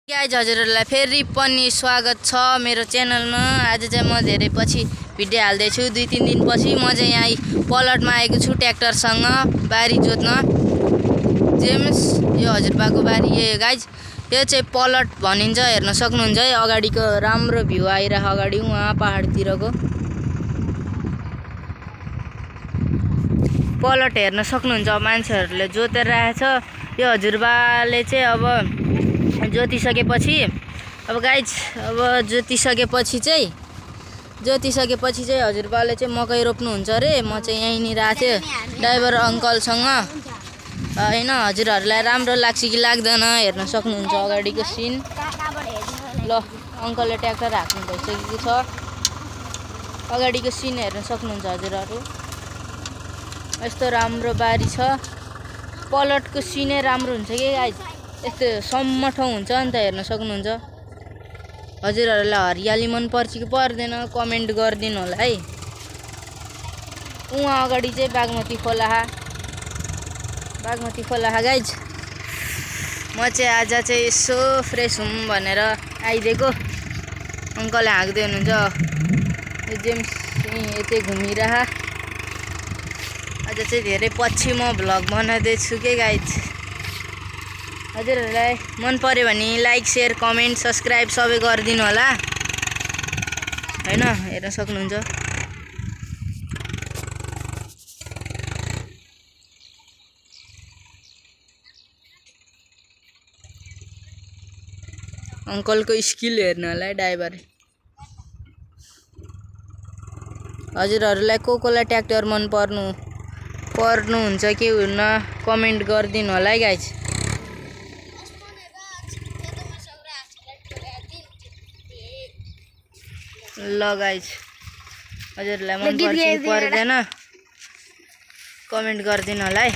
Guys हजुरहरूलाई फेरि पनि स्वागत छ मेरो च्यानलमा। आज चाहिँ म धेरै पछि भिडियो हाल्दैछु। 2-3 दिनपछि म चाहिँ यहाँ पलटमा आएको छु ट्र्याक्टरसँग बारी जोत्न। जेम्स यो हजुरबाको बारी यो गाइज, यो चाहिँ पलट भनिन्छ। हेर्न सक्नुहुन्छ है, अगाडिको राम्रो भ्यू आइरहेको अगाडि उहाँ पहाडतिरको पलट हेर्न सक्नुहुन्छ। मान्छेहरूले जोतेर राखेछ। यो हजुरबाले चाहिँ अब जोतिसकेपछि चाहिँ हजुरबाले चाहिँ मकै रोप्नुहुन्छ अरे। म चाहिँ यहीँनिर आएको थिएँ ड्राइभर अङ्कलसँग हैन। हजुरहरूलाई राम्रो लाग्छ कि लाग्दैन हेर्न सक्नुहुन्छ अगाडिको सिन। ल अङ्कलले ट्र्याक्टर हाक्नु भइसकेको छ। अगाडिको सिन हेर्न सक्नुहुन्छ हजुरहरू। यस्तो राम्रो बारी छ। पलटको सिनै राम्रो हुन्छ कि गाइज, यस्तो सम्म ठाउँ हुन्छ नि त। हेर्न सक्नुहुन्छ। हजुरहरूलाई हरियाली मन पर्छ कि पर्दैन कमेन्ट गरिदिनु होला है। उहाँ अगाडि चाहिँ बागमती खोला गाइज। म चाहिँ आज चाहिँ यसो फ्रेस हुँ भनेर आइदिएको। अङ्कलले हाँक्दै हुनुहुन्छ। यो जेम्स यतै घुमिरह। आज चाहिँ धेरै पछि म भ्लग बनाउँदैछु के गाइज। हजुरहरूलाई मन पर्यो भने लाइक शेयर कमेन्ट सब्सक्राइब सबै गरिदिनु होला हैन। हेर्न सक्नुहुन्छ। अङ्कलको स्किल हेर्नु होला है ड्राइभर। हजुरहरूलाई कोलाई ट्र्याक्टर मन पर्नुहुन्छ कि हुन्न कमेन्ट गरिदिनु होला है गाइज। ल गाइज, हजुरलाई मन पर्छ कि पर्दैन कमेन्ट गरिदिनु होला है।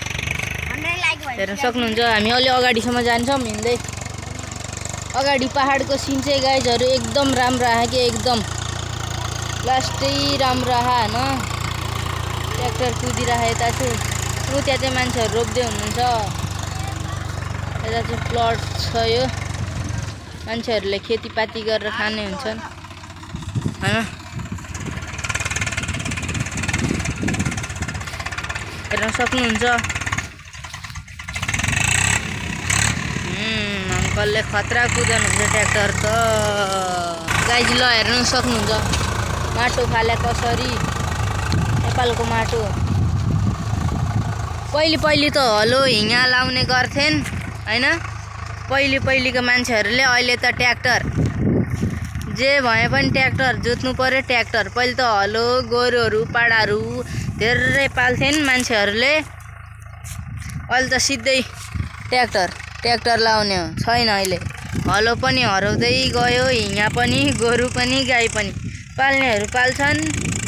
हेर्न सक्नुहुन्छ। हामी अलि अगाडिसम्म जान्छौँ हिँड्दै। अगाडि पहाडको सिन चाहिँ गाइजहरू एकदम राम्रो आयो कि एकदम लास्टै राम्रो आयो होइन। ट्र्याक्टर कुदिरहेको यता चाहिँ त्यहाँ चाहिँ मान्छेहरू रोप्दै हुनुहुन्छ। यता चाहिँ प्लट छ। यो मान्छेहरूले खेतीपाती गरेर खाने हुन्छन् हैन। हेर्न सक्नुहुन्छ। अङ्कलले खतरा कुदाउनुहुन्छ ट्र्याक्टर त गाइज। ल हेर्न सक्नुहुन्छ माटो फाले कसरी नेपालको माटो। पहिले त हलो हिँगा लाउने गर्थेन् हैन पहिलेको मान्छेहरूले। अहिले त ट्र्याक्टर जे भए पनि ट्र्याक्टर जोत्नु पर्यो ट्र्याक्टर। पहिले त हलो गोरुहरू पाडाहरू धेरै पाल्थेन् मान्छेहरूले। अहिले त सिधै ट्र्याक्टर लाउने हो छैन। अहिले हलो पनि हराउँदै गयो, हिँगा पनि, गोरु पनि, गाई पनि। पाल्नेहरू पाल्छन्,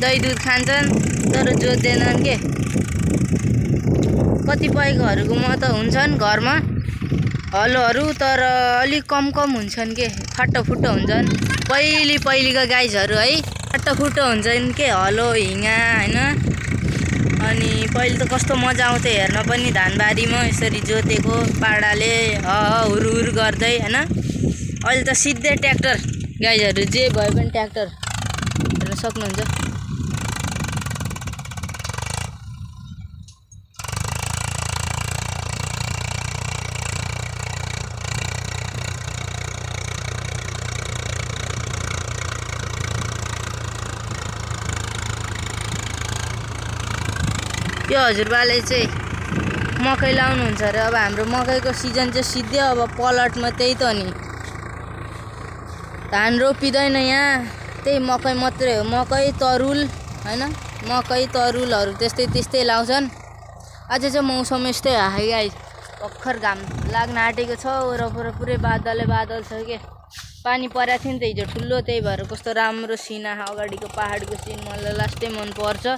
दही दुध खान्छन् तर जोत्दैनन् के। कतिपयकोहरूकोमा त हुन्छन् घरमा हलोहरू तर अलिक कम हुन्छन् के, फाटोफुटो हुन्छन्। पहिलेको गाइजहरू है फाटोफुटो हुन्छन् के हलो हिँगा हैन। अनि पहिले त कस्तो मजा आउँथ्यो हेर्न पनि धानबारीमा यसरी जोतेको पाडाले हुर गर्दै हैन। अहिले त सिधै ट्र्याक्टर गाइजहरू, जे भए पनि ट्र्याक्टर हेर्न सक्नुहुन्छ। यो हजुरबाले चाहिँ मकै लाउनुहुन्छ अरे। अब हाम्रो मकैको सिजन चाहिँ सिधै अब पलटमा त्यही त नि। धान रोपिँदैन यहाँ, त्यही मकै मात्रै हो। मकै तरुल हैन, मकै तरुलहरू त्यस्तै लाउँछन्। आज चाहिँ मौसम यस्तै हाई गाइज। भर्खर घाम लाग्न आँटेको छ। वरपर पुरै बादल छ के। पानी परेको थियो नि त हिजो ठुलो, त्यही भएर कस्तो राम्रो सिन आयो अगाडिको पहाडको सिन। मलाई लास्टै मन पर्छ।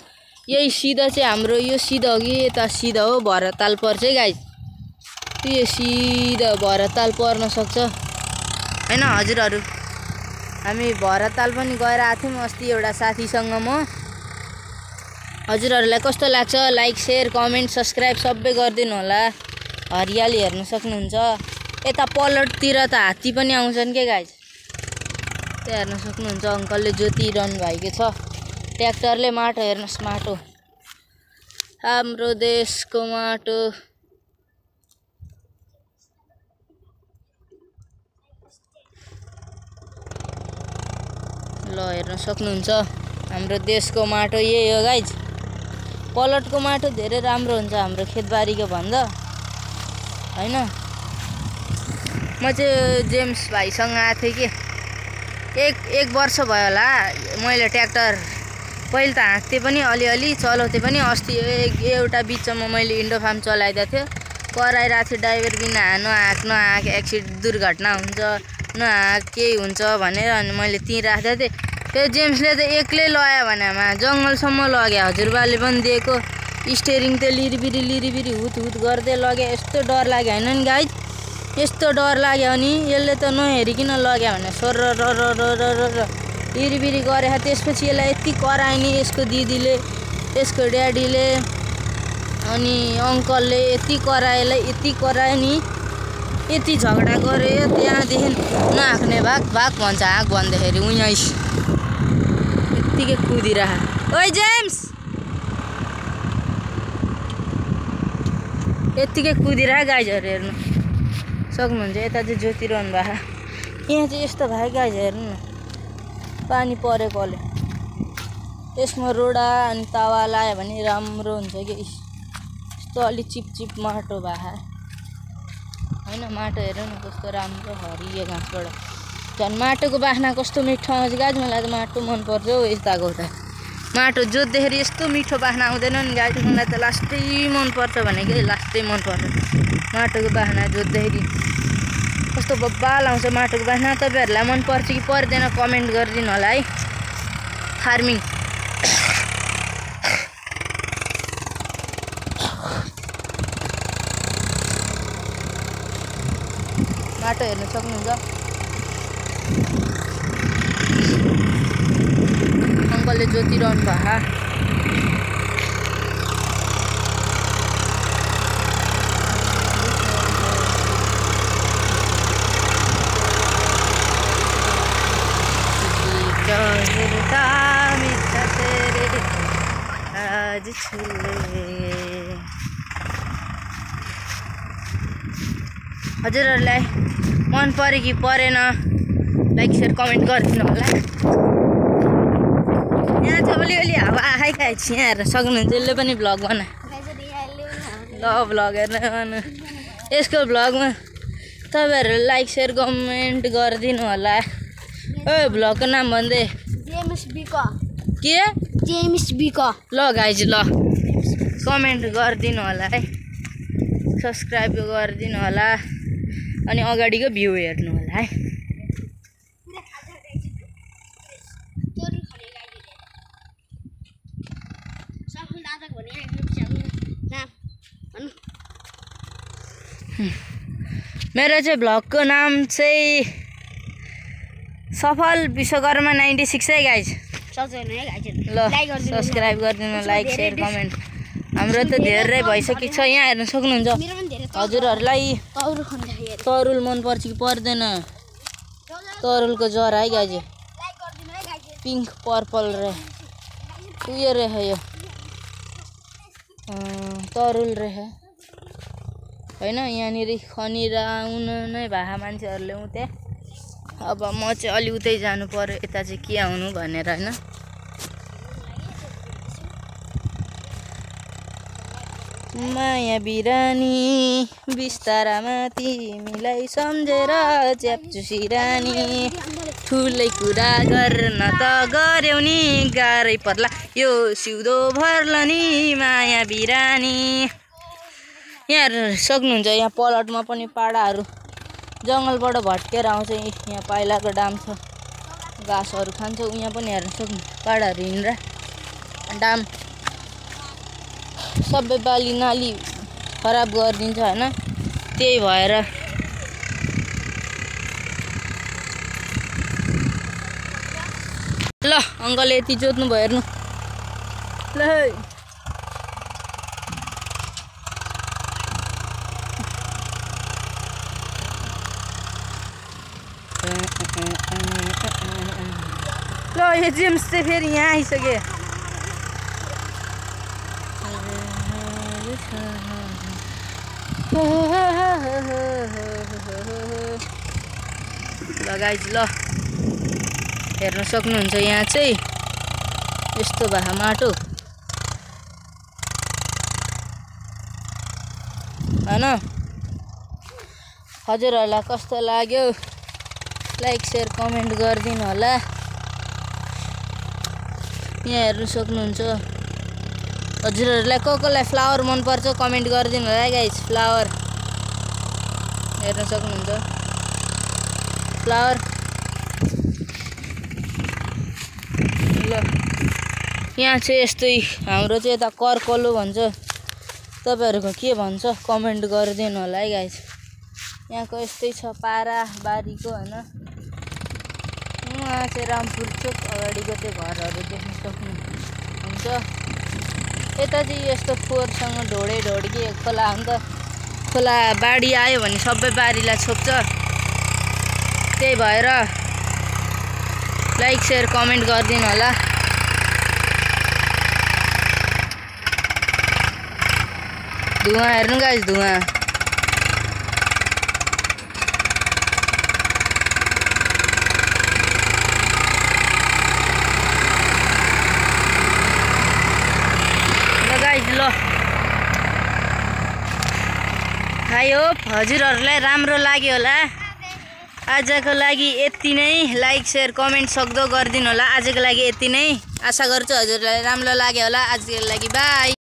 यही सिधा चाहिँ हाम्रो यो सिधा हो कि यता सिधा हो भरताल पर्छ है गाइज। यो सिधा भरताल पर्न सक्छ हैन। हजुरहरू हामी भरताल पनि गएर आएको थियौँ अस्ति एउटा साथीसँग म। हजुरहरूलाई कस्तो लाग्छ लाइक शेयर कमेन्ट सब्सक्राइब सबै गरिदिनु होला। हरियाली हेर्न सक्नुहुन्छ। यता पलटतिर त हात्ती पनि आउँछन् के गाइज। त्यो हेर्न सक्नुहुन्छ अङ्कलले जोतिरहनु भएको छ ट्र्याक्टरले। माटो हेर्नुहोस्, माटो हाम्रो देशको माटो। ल हेर्न सक्नुहुन्छ हाम्रो देशको माटो यही हो गाइज। पलटको माटो धेरै राम्रो हुन्छ हाम्रो खेतबारीको भन्दा हैन। म चाहिँ जेम्स भाइसँग आएको थिएँ कि एक वर्ष भयो होला मैले ट्र्याक्टर पहिले त हाँक्थेँ पनि अलिअलि चलाउँथेँ पनि। अस्ति एउटा बिचमा मैले इन्डो फार्म चलाइदिएको थियो, कराइरहेको थियो ड्राइभर बिना नहाँक एक्सिडेन्ट दुर्घटना हुन्छ नहाँक केही हुन्छ भनेर। अनि मैले त्यहीँ राख्दै थिएँ। त्यो जेम्सले त एक्लै लग्यो भनेमा जङ्गलसम्म लग्यो। हजुरबाले पनि दिएको स्टेरिङ त लिरिबिरी हुत गर्दै लग्यो। यस्तो डर लाग्यो होइन नि गाइज, यस्तो डर लाग्यो नि। यसले त नहेरिकन लग्यो भने सोर लिरिबिरी गरे। त्यसपछि यसलाई यति करायो नि यसको दिदीले, यसको ड्याडीले अनि अङ्कलले यति करायो, यसलाई यति करायो नि, यति झगडा गऱ्यो। त्यहाँदेखि नहाँक्ने भाग भन्छ, हाँक भन्दाखेरि उहाँ यत्तिकै कुदिरह। ओइ जेम्स, यत्तिकै कुदिरह गाइजहरू हेर्नु सक्नुहुन्छ। यता चाहिँ जोतिरहनु भएको, यहाँ चाहिँ यस्तो भयो गाइज हेर्नु न, पानी परेकोले। यसमा रोडा अनि तावा लायो भने राम्रो हुन्छ कि। यस्तो अलि चिप माटो भएको होइन। माटो हेर्नु न कस्तो राम्रो हरियो घाँसबाट। झन् माटोको बास्ना कस्तो मिठो आउँछ गाइज। मलाई त माटो मनपर्छ हौ। यताको त माटो जोत्दाखेरि यस्तो मिठो बास्ना आउँदैन नि गाइज। मलाई त लास्टै मनपर्छ भनेको लास्टै मनपर्छ माटोको बास्ना जोत्दाखेरि। कस्तो बब्बाल आउँछ माटोको बास्ना। तपाईँहरूलाई मनपर्छ कि पर्दैन कमेन्ट गरिदिनु होला है। फार्मिङ माटो हेर्नु सक्नुहुन्छ। अङ्कलले जोतिरहनु भएको। हजुरहरूलाई मन पर्यो कि परेन लाइक सेयर कमेन्ट गरिदिनु होला। यहाँ चाहिँ अलिअलि हावा आएकै छ। यहाँ हेर्न सक्नुहुन्छ, यसले पनि भ्लग बना ल भ्लग हेर्न। यसको भ्लगमा तपाईँहरू लाइक सेयर कमेन्ट गरिदिनु होला। ओ भ्लगको नाम भन्दै जेम्स बिक के जेम्स बिक। ल गाइज ल कमेन्ट गरिदिनु होला है, सब्सक्राइब गरिदिनु होला अनि अगाडिको भ्यू हेर्नु होला है। मेरो चाहिँ भ्लगको नाम चाहिँ सफल विश्वकर्मा 96 है गाइज। ल सब्सक्राइब गरिदिनु, लाइक सेयर कमेन्ट। हाम्रो त धेरै भइसकेको छ। यहाँ हेर्न सक्नुहुन्छ हजुरहरूलाई तरुल मनपर्छ कि पर्दैन। तरुलको जरा है गाइज, पिङ्क पर्पल उयो रहेछ यो तरुल रहेछ होइन। यहाँनिर खनिर आउनु नै भए मान्छेहरूले उतै। अब म चाहिँ अलि उतै जानु पर्यो, यता चाहिँ के आउनु भनेर होइन। माया बिरानी बिस्तारामा तिमीलाई सम्झेर च्याप्चुसी रानी, ठुलै कुरा गर्न त गर्यौ नि गाह्रै पर्ला यो सिउँदो भर्ला नि माया बिरानी। यहाँ हेर्न सक्नुहुन्छ, यहाँ पलटमा पनि पाडाहरू जङ्गलबाट भट्केर आउँछ। यहाँ पाइलाको डाम छ, घाँसहरू खान्छ। यहाँ पनि हेर्न सक्नु पाडाहरू हिँडेर डाम सबै बाली नाली खराब गरिदिन्छ होइन। त्यही भएर ल अङ्कलले यति जोत्नु भयो हेर्नु ल। ल यो जेम्स चाहिँ फेरि यहाँ आइसक्यो ल गाइज ल हेर्न सक्नुहुन्छ यहाँ चाहिँ यस्तो भए माटो हैन हजुरहरूलाई कस्तो लाग्यो लाइक शेयर कमेन्ट गरिदिनु होला यहाँ हेर्न सक्नुहुन्छ हजुरहरूलाई कसलाई फ्लावर मन पर्छ कमेन्ट गरिदिनु होला गाइस फ्लावर हेर्न सक्नुहुन्छ फ्लावर ल यहाँ चाहिँ यस्तै हाम्रो चाहिँ यता कर्कलो भन्छ तपाईहरुको के भन्छ कमेन्ट गरिदिनु होला है गाइस यहाँको यस्तै छ पारा बारीको हैन यहाँ चाहिँ रामपुर चोक अगाडिको त्यो घरहरु देख्न सक्नुहुन्छ यता चाहिँ यस्तो फोहोरसँग ढोडे ढोडकी खोला हुन्छ खोला बाढी आयो भने सबै बारीलाई छोप्छ त्यही भएर लाइक शेयर कमेन्ट गरिदिनु होला धुवा हेर्नु गाइस धुवा ल आई होप हजुरहरूलाई राम्रो लाग्यो होला आजको लागि यति नै लाइक शेयर कमेन्ट सक्दो गरिदिनु होला आजको लागि यति नै आशा गर्छु हजुरलाई राम्रो लाग्यो होला आजको लागि बाइ